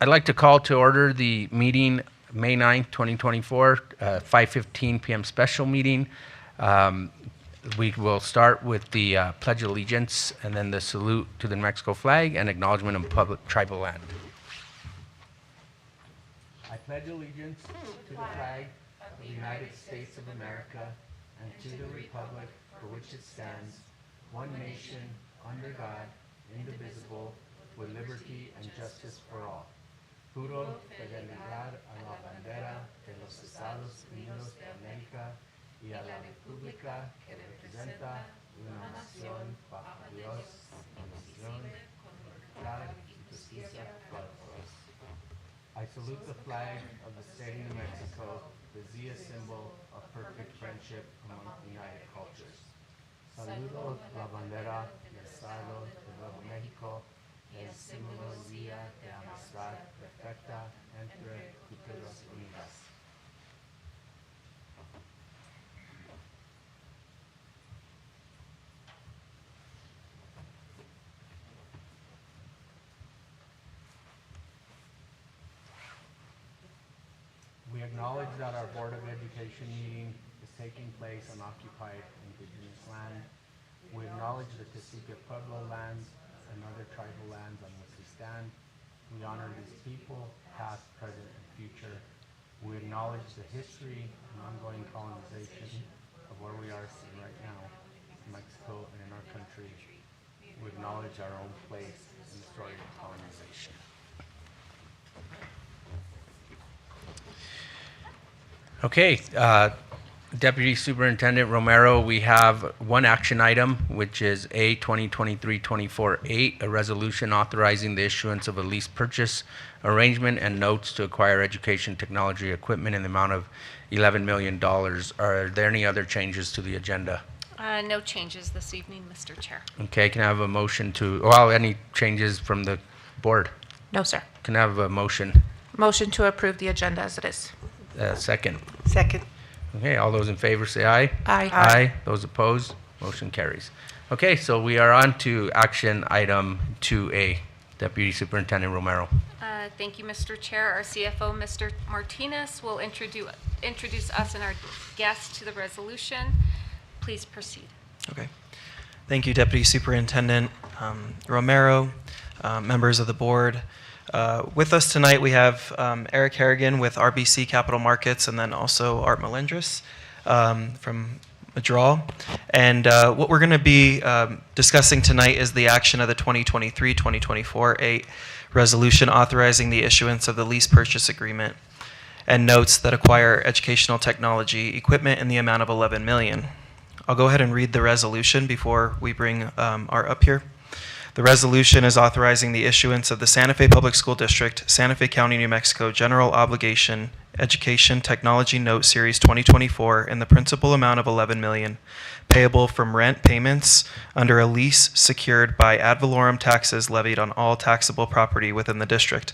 I'd like to call to order the meeting May 9th, 2024, 5:15 p.m. special meeting. We will start with the Pledge of Allegiance and then the salute to the New Mexico flag and acknowledgement of public tribal land. I pledge allegiance to the flag of the United States of America and to the republic for which it stands, one nation, under God, indivisible, with liberty and justice for all. Juro fidelidad a la bandera de los Estados Unidos de América y a la república que representa una nación bajo Dios, nación con libertad y justicia para todos. I salute the flag of the state of New Mexico, the Zia symbol of perfect friendship among united cultures. Saludo la bandera del Estado de Nuevo México, el símbolo Zia de amistad perfecta entre culturas unidas. We acknowledge that our Board of Education meeting is taking place on occupied indigenous land. We acknowledge the Tesuque Pueblo lands and other tribal lands on which we stand. We honor these people, past, present, and future. We acknowledge the history and ongoing colonization of where we are sitting right now, in Mexico and in our country. We acknowledge our own place in the story of colonization. Okay, Deputy Superintendent Romero, we have one action item, which is A 2023-24-8, a resolution authorizing the issuance of a lease purchase arrangement and notes to acquire education technology equipment in the amount of $11 million. Are there any other changes to the agenda? No changes this evening, Mr. Chair. Okay, can I have a motion to, well, any changes from the board? No, sir. Can I have a motion? Motion to approve the agenda as it is. Second. Second. Okay, all those in favor say aye. Aye. Aye. Those opposed, motion carries. Okay, so we are on to action item 2A. Deputy Superintendent Romero. Thank you, Mr. Chair. Our CFO, Mr. Martinez, will introduce us and our guests to the resolution. Please proceed. Okay. Thank you, Deputy Superintendent Romero, members of the board. With us tonight, we have Eric Harrigan with RBC Capital Markets, and then also Art Melendres from Madral. And what we're going to be discussing tonight is the action of the 2023-2024-8 resolution authorizing the issuance of the lease purchase agreement and notes that acquire educational technology equipment in the amount of $11 million. I'll go ahead and read the resolution before we bring Art up here. The resolution is authorizing the issuance of the Santa Fe Public School District, Santa Fe County, New Mexico General Obligation Education Technology Note Series 2024 in the principal amount of $11 million, payable from rent payments under a lease secured by ad valorem taxes levied on all taxable property within the district,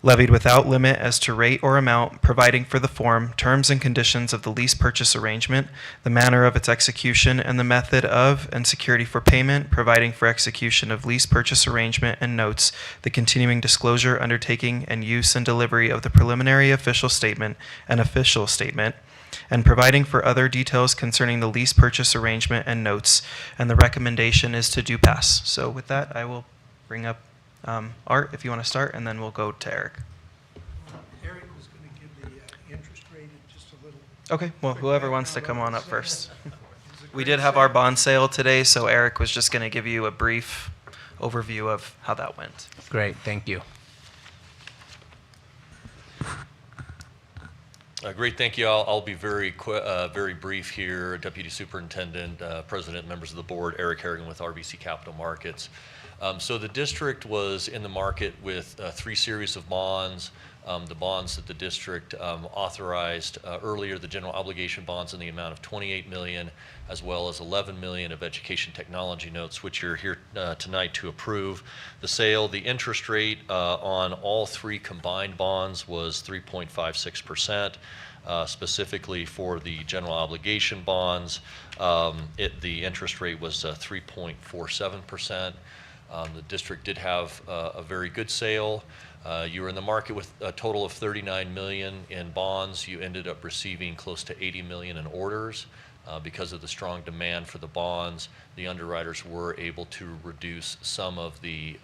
levied without limit as to rate or amount, providing for the form, terms, and conditions of the lease purchase arrangement, the manner of its execution, and the method of and security for payment, providing for execution of lease purchase arrangement and notes, the continuing disclosure, undertaking, and use and delivery of the preliminary official statement and official statement, and providing for other details concerning the lease purchase arrangement and notes, and the recommendation is to do pass. So with that, I will bring up Art, if you want to start, and then we'll go to Eric. Eric was going to give the interest rate in just a little. Okay, well, whoever wants to come on up first. We did have our bond sale today, so Eric was just going to give you a brief overview of how that went. Great, thank you. Great, thank you. I'll be very brief here. Deputy Superintendent, President, members of the board, Eric Harrigan with RBC Capital Markets. So the district was in the market with 3 series of bonds. The bonds that the district authorized earlier, the general obligation bonds in the amount of $28 million, as well as $11 million of education technology notes, which you're here tonight to approve. The sale, the interest rate on all 3 combined bonds was 3.56%. Specifically for the general obligation bonds, the interest rate was 3.47%. The district did have a very good sale. You were in the market with a total of $39 million in bonds. You ended up receiving close to $80 million in orders. Because of the strong demand for the bonds, the underwriters were able to reduce some of the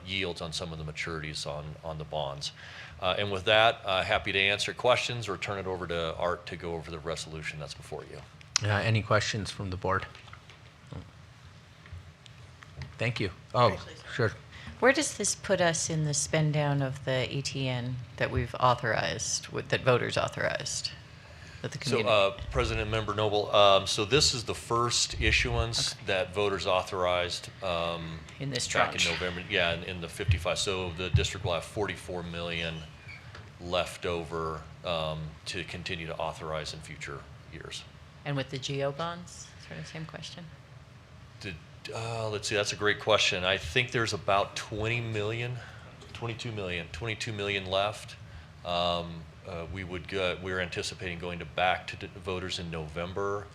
yields on some of the maturities on the bonds. And with that, happy to answer questions or turn it over to Art to go over the resolution that's before you. Any questions from the board? Thank you. Oh, sure. Where does this put us in the spend down of the ETN that we've authorized, that voters authorized? That the community. So, President and Member Noble, so this is the first issuance that voters authorized In this back in tranche. November. Yeah, in the 55. So the district will have 44 million left over to continue to authorize in future years. And with the GO bonds, sort of same question. Let's see, that's a great question. I think there's about 22 million left. We're anticipating going back to voters in November,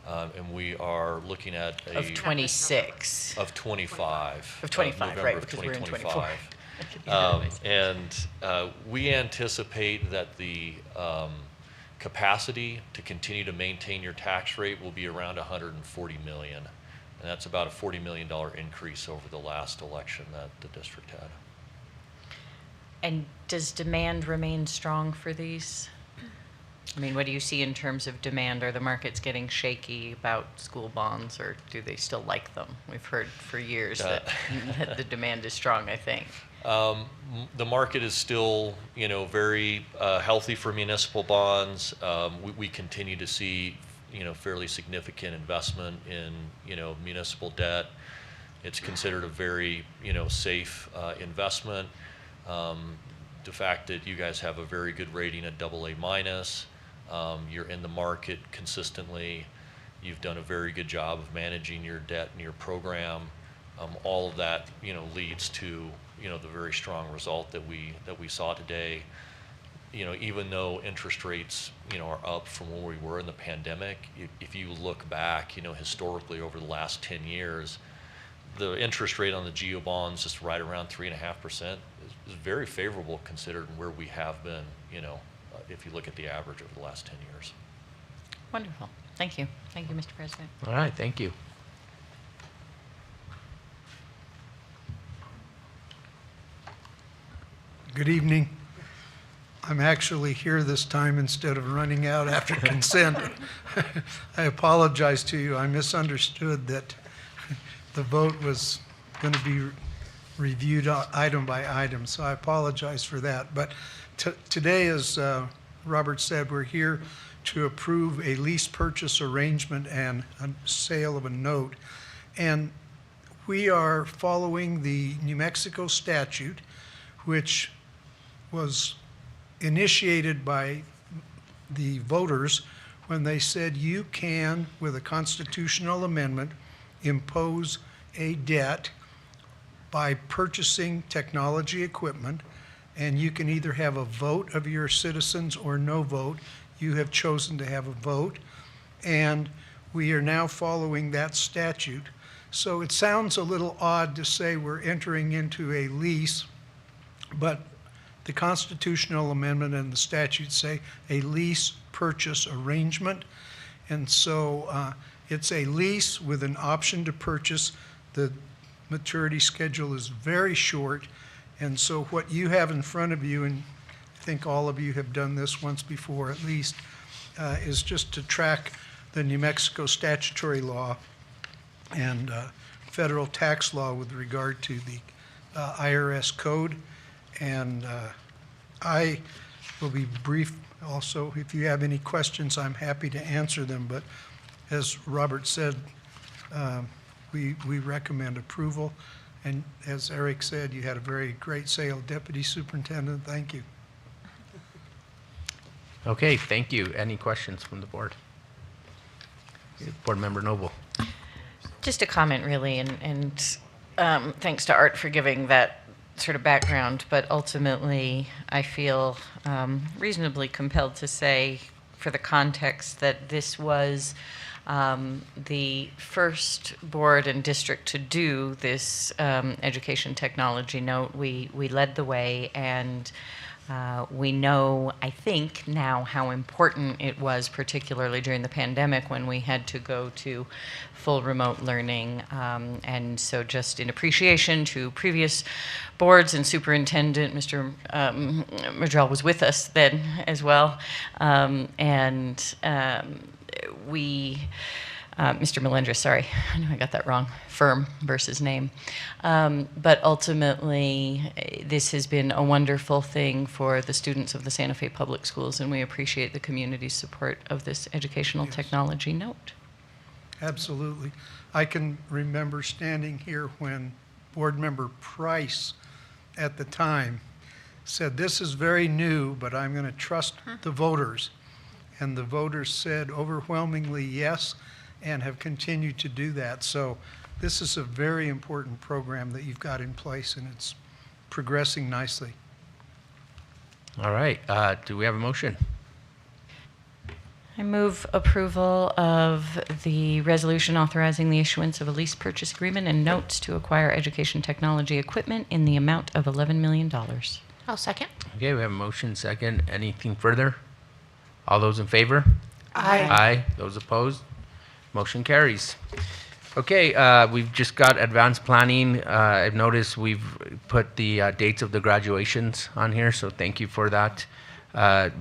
and we are looking at Of 26. of 25. Of 25, November right, of because we're in 2025. And we anticipate that the capacity to continue to maintain your tax rate will be around 140 million. And that's about a $40 million increase over the last election that the district had. And does demand remain strong for these? I mean, what do you see in terms of demand? Are the markets getting shaky about school bonds, or do they still like them? We've heard for years that the demand is strong, I think. The market is still, very healthy for municipal bonds. We continue to see, fairly significant investment in, municipal debt. It's considered a very, safe investment. The fact that you guys have a very good rating at AA-, you're in the market consistently. You've done a very good job of managing your debt and your program. All of that, leads to, the very strong result that we saw today. Even though interest rates, are up from where we were in the pandemic, if you look back, historically over the last 10 years, the interest rate on the GO bonds is right around 3.5%. Is very favorable considering where we have been, if you look at the average over the last 10 years. Wonderful. Thank you. Thank you, Mr. President. All right, thank you. Good evening. I'm actually here this time instead of running out after consent. I apologize to you. I misunderstood that the vote was going to be reviewed item by item, so I apologize for that. But today, as Robert said, we're here to approve a lease purchase arrangement and a sale of a note. And we are following the New Mexico statute, which was initiated by the voters when they said you can, with a constitutional amendment, impose a debt by purchasing technology equipment, and you can either have a vote of your citizens or no vote. You have chosen to have a vote, and we are now following that statute. So it sounds a little odd to say we're entering into a lease, but the constitutional amendment and the statute say a lease purchase arrangement. And so it's a lease with an option to purchase. The maturity schedule is very short. And so what you have in front of you, and I think all of you have done this once before at least, is just to track the New Mexico statutory law and federal tax law with regard to the IRS code. And I will be brief also. If you have any questions, I'm happy to answer them. But as Robert said, we recommend approval. And as Eric said, you had a very great sale. Deputy Superintendent, thank you. Okay, thank you. Any questions from the board? Board Member Noble. Just a comment, really, and thanks to Art for giving that sort of background, but ultimately I feel reasonably compelled to say for the context that this was the first board and district to do this education technology note. We led the way, and we know, I think, now how important it was, particularly during the pandemic when we had to go to full remote learning. And so just in appreciation to previous boards and superintendent, Mr. Madrell was with us then as well. Mr. Melendres, sorry, I know I got that wrong, firm versus name. But ultimately, this has been a wonderful thing for the students of the Santa Fe Public Schools, and we appreciate the community's support of this educational technology note. Absolutely. I can remember standing here when Board Member Price at the time said, "This is very new, but I'm going to trust the voters." And the voters said overwhelmingly yes, and have continued to do that. So this is a very important program that you've got in place, and it's progressing nicely. All right, do we have a motion? I move approval of the resolution authorizing the issuance of a lease purchase agreement and notes to acquire education technology equipment in the amount of $11 million. I'll second. Okay, we have a motion, second. Anything further? All those in favor? Aye. Aye. Those opposed? Motion carries. Okay, we've just got advanced planning. I've noticed we've put the dates of the graduations on here, so thank you for that.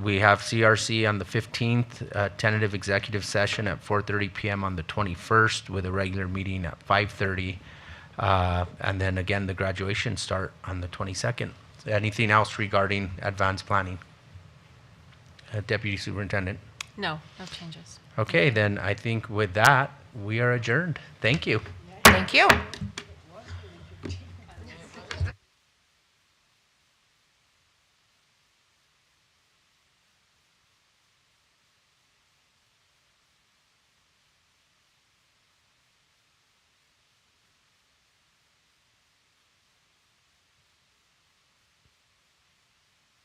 We have CRC on the 15th, tentative executive session at 4:30 p.m. on the 21st with a regular meeting at 5:30. And then again, the graduation start on the 22nd. Anything else regarding advanced planning? Deputy Superintendent? No changes. Okay, then I think with that, we are adjourned. Thank you. Thank you.